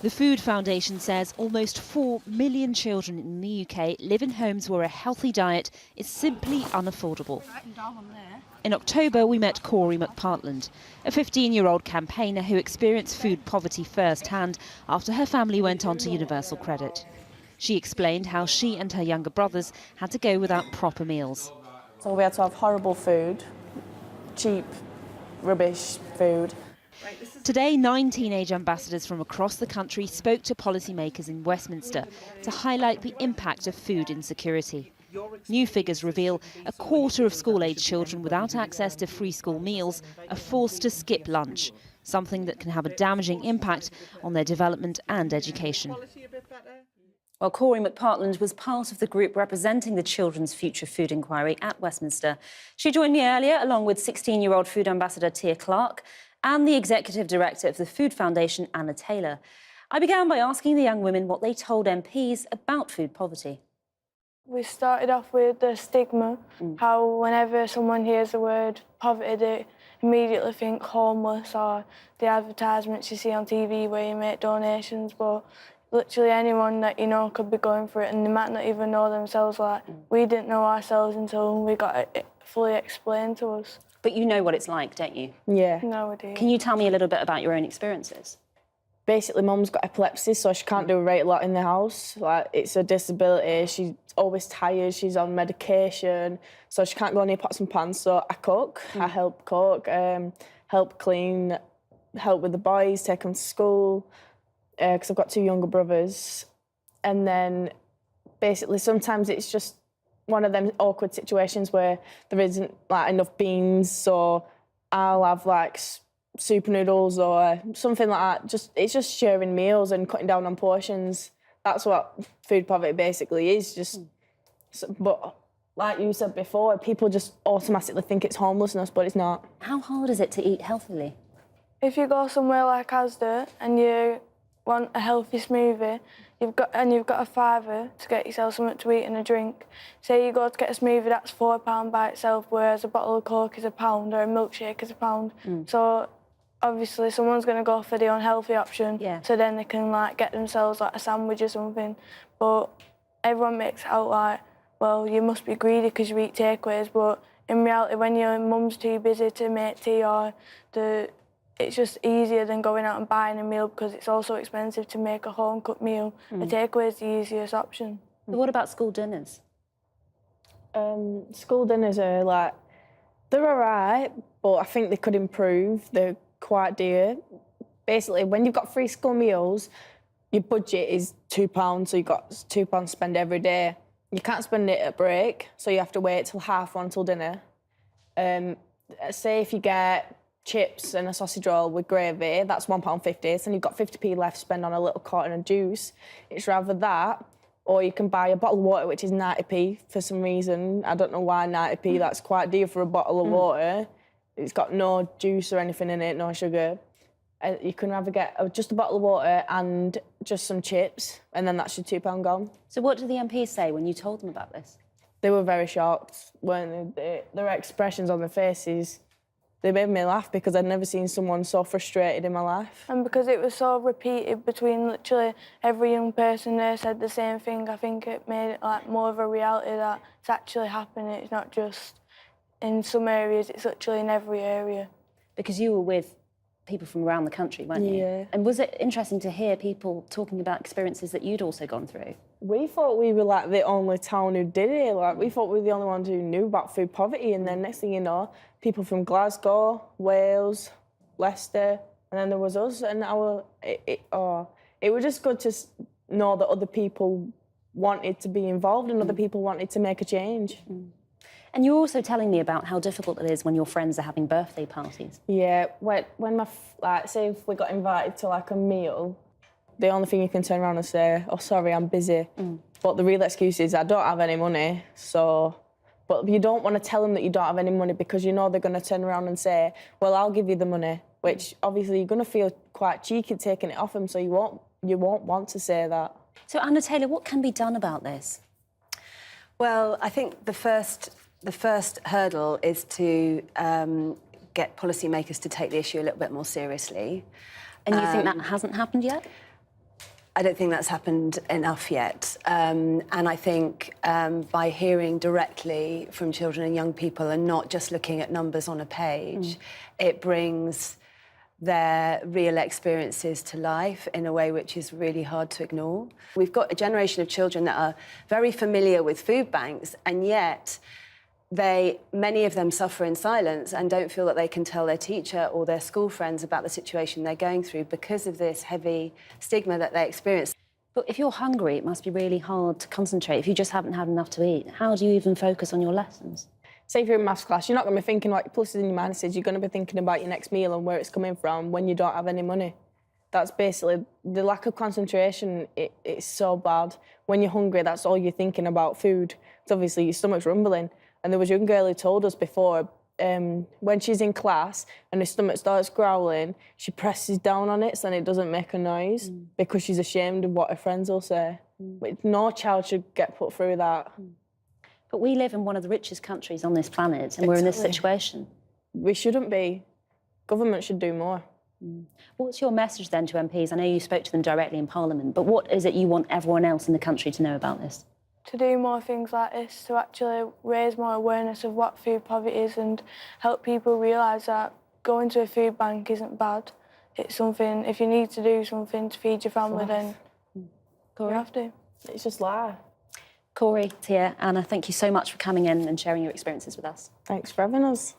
The Food Foundation says almost 4 million children in the UK live in homes where a healthy diet is simply unaffordable. In October, we met Corey McPartland, a 15-year-old campaigner who experienced food poverty firsthand after her family went on to Universal Credit. She explained how she and her younger brothers had to go without proper meals. So we had to have horrible food, cheap, rubbish food. Today, 9 teenage ambassadors from across the country spoke to policymakers in Westminster to highlight the impact of food insecurity. New figures reveal a quarter of school-age children without access to free school meals are forced to skip lunch, something that can have a damaging impact on their development and education. Well, Corey McPartland was part of the group representing the Children's Future Food Inquiry at Westminster. She joined me earlier, along with 16-year-old food ambassador Tia Clark and the executive director of the Food Foundation, Anna Taylor. I began by asking the young women what they told MPs about food poverty. We started off with the stigma, how whenever someone hears the word poverty, they immediately think homeless, or the advertisements you see on TV where you make donations, but literally anyone that you know could be going through it and they might not even know themselves. We didn't know ourselves until we got it fully explained to us. But you know what it's like, don't you? Yeah. No, we do. Can you tell me a little bit about your own experiences? Basically, Mum's got epilepsy, so she can't do a right lot in the house. It's a disability. She's always tired. She's on medication, so she can't go near pots and pans. So I cook. I help cook, help clean, help with the boys, take them to school, because I've got 2 younger brothers. And then, basically, sometimes it's just one of them awkward situations where there isn't enough beans, so I'll have soup noodles or something like that. It's just sharing meals and cutting down on portions. That's what food poverty basically is. But like you said before, people just automatically think it's homelessness, but it's not. How hard is it to eat healthily? If you go somewhere like Asda and you want a healthy smoothie, you've got a £5 to get yourself something to eat and a drink. Say you go to get a smoothie, that's £4 by itself, whereas a bottle of Coke is £1 or a milkshake is £1. So obviously someone's going to go for the unhealthy option, so then they can get themselves a sandwich or something. But everyone makes it out well, you must be greedy because you eat takeaways, but in reality, when your mum's too busy to make tea it's just easier than going out and buying a meal because it's also expensive to make a home-cooked meal. A takeaway is the easiest option. But what about school dinners? School dinners are they're all right, but I think they could improve. They're quite dear. Basically, when you've got free school meals, your budget is £2, so you've got £2 to spend every day. You can't spend it at break, so you have to wait till 1:30 till dinner. Say if you get chips and a sausage roll with gravy, that's £1.50, so you've got 50p left to spend on a little carton of juice. It's rather that, or you can buy a bottle of water, which is 90p for some reason. I don't know why 90p, that's quite dear for a bottle of water. It's got no juice or anything in it, no sugar. You can rather get just a bottle of water and just some chips, and then that's your £2 gone. So what did the MPs say when you told them about this? They were very shocked, weren't they? Their expressions on their faces, they made me laugh because I'd never seen someone so frustrated in my life. And because it was so repeated between literally every young person there said the same thing, I think it made it more of a reality that it's actually happening. It's not just in some areas, it's literally in every area. Because you were with people from around the country, weren't you? Yeah. And was it interesting to hear people talking about experiences that you'd also gone through? We thought we were the only town who did it. We thought we were the only ones who knew about food poverty, and then next thing you know, people from Glasgow, Wales, Leicester, and then there was us. And it was just good to know that other people wanted to be involved and other people wanted to make a change. And you're also telling me about how difficult it is when your friends are having birthday parties. Yeah, when say if we got invited to a meal, the only thing you can turn around and say, "Oh, sorry, I'm busy." But the real excuse is, "I don't have any money." But you don't want to tell them that you don't have any money because you know they're going to turn around and say, "Well, I'll give you the money," which obviously you're going to feel quite cheeky taking it off them, so you won't want to say that. So Anna Taylor, what can be done about this? Well, I think the first hurdle is to get policymakers to take the issue a little bit more seriously. And you think that hasn't happened yet? I don't think that's happened enough yet. And I think by hearing directly from children and young people and not just looking at numbers on a page, it brings their real experiences to life in a way which is really hard to ignore. We've got a generation of children that are very familiar with food banks, and yet many of them suffer in silence and don't feel that they can tell their teacher or their school friends about the situation they're going through because of this heavy stigma that they experience. But if you're hungry, it must be really hard to concentrate if you just haven't had enough to eat. How do you even focus on your lessons? Say if you're in maths class, you're not going to be thinking about your pluses and your minuses. You're going to be thinking about your next meal and where it's coming from when you don't have any money. That's basically the lack of concentration. It's so bad. When you're hungry, that's all you're thinking about, food. It's obviously your stomach's rumbling. And there was a young girl who told us before, when she's in class and her stomach starts growling, she presses down on it so then it doesn't make a noise because she's ashamed of what her friends will say. But no child should get put through that. But we live in one of the richest countries on this planet and we're in this situation. We shouldn't be. Government should do more. What's your message then to MPs? I know you spoke to them directly in Parliament, but what is it you want everyone else in the country to know about this? To do more things like this, to actually raise more awareness of what food poverty is and help people realise that going to a food bank isn't bad. It's something, if you need to do something to feed your family, then you have to. It's just life. Corey, Tia, Anna, thank you so much for coming in and sharing your experiences with us. Thanks for having us.